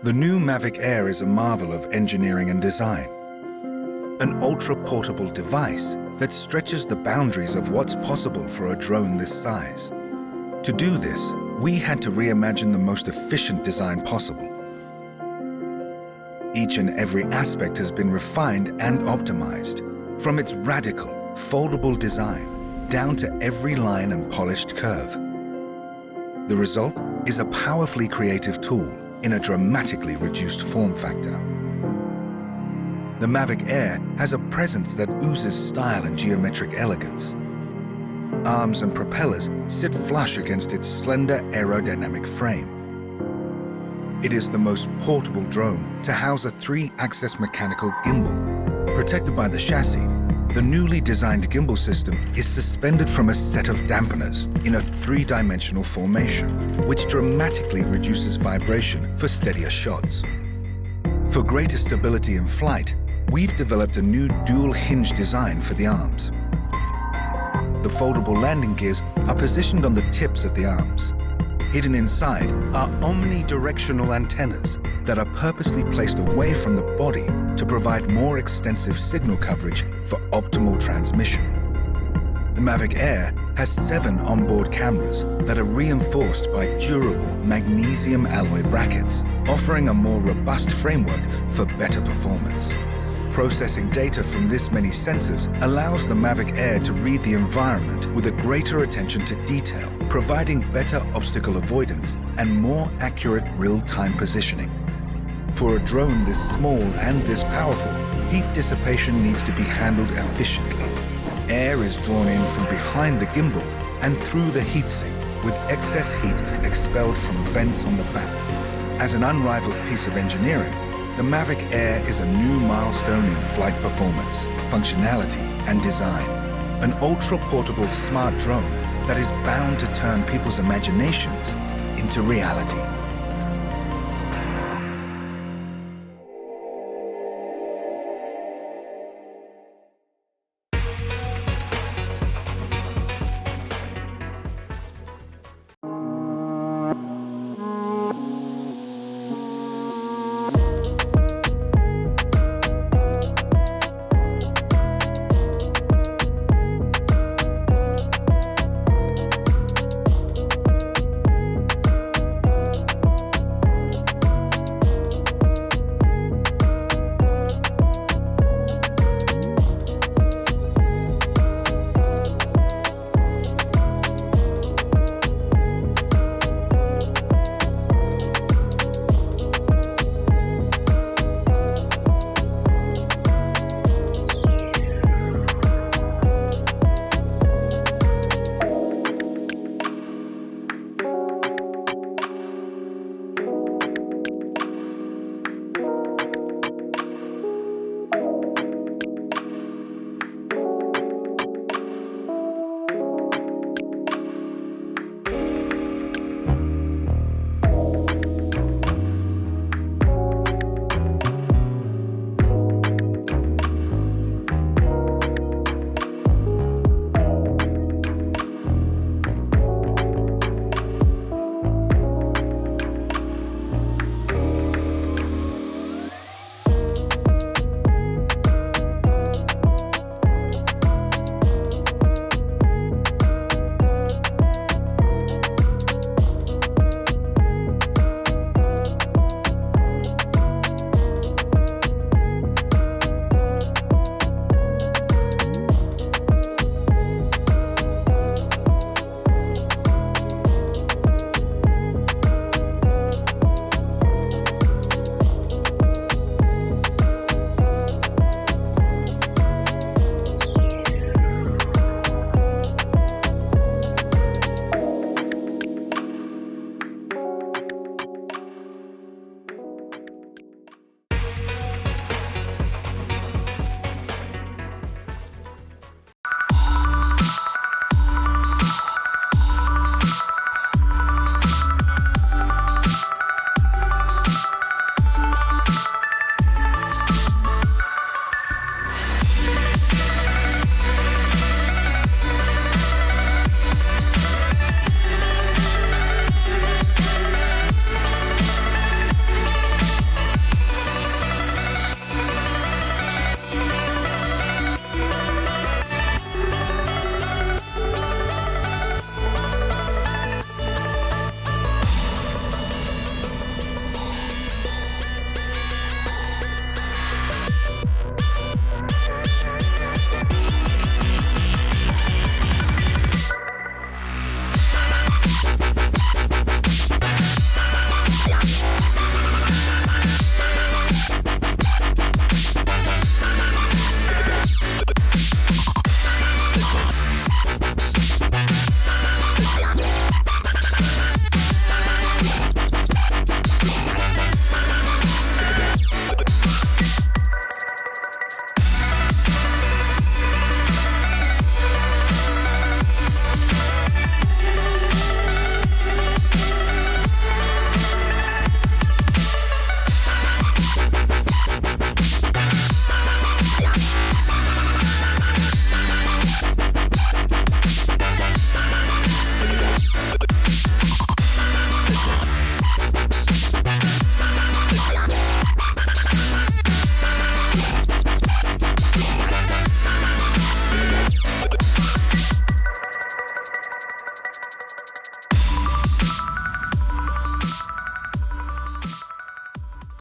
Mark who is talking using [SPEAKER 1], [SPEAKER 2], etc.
[SPEAKER 1] The new Mavic Air is a marvel of engineering and design. An ultra-portable device that stretches the boundaries of what's possible for a drone this size. To do this, we had to reimagine the most efficient design possible. Each and every aspect has been refined and optimized, from its radical, foldable design down to every line and polished curve. The result is a powerfully creative tool in a dramatically reduced form factor. The Mavic Air has a presence that oozes style and geometric elegance. Arms and propellers sit flush against its slender aerodynamic frame. It is the most portable drone to house a 3-axis mechanical gimbal. Protected by the chassis, the newly designed gimbal system is suspended from a set of dampeners in a 3-dimensional formation, which dramatically reduces vibration for steadier shots. For greater stability in flight, we've developed a new dual-hinge design for the arms. The foldable landing gears are positioned on the tips of the arms. Hidden inside are omnidirectional antennas that are purposely placed away from the body to provide more extensive signal coverage for optimal transmission. The Mavic Air has 7 onboard cameras that are reinforced by durable magnesium alloy brackets, offering a more robust framework for better performance. Processing data from this many sensors allows the Mavic Air to read the environment with a greater attention to detail, providing better obstacle avoidance and more accurate real-time positioning. For a drone this small and this powerful, heat dissipation needs to be handled efficiently. Air is drawn in from behind the gimbal and through the heatsink, with excess heat expelled from vents on the back. As an unrivaled piece of engineering, the Mavic Air is a new milestone in flight performance, functionality, and design. An ultra-portable smart drone that is bound to turn people's imaginations into reality.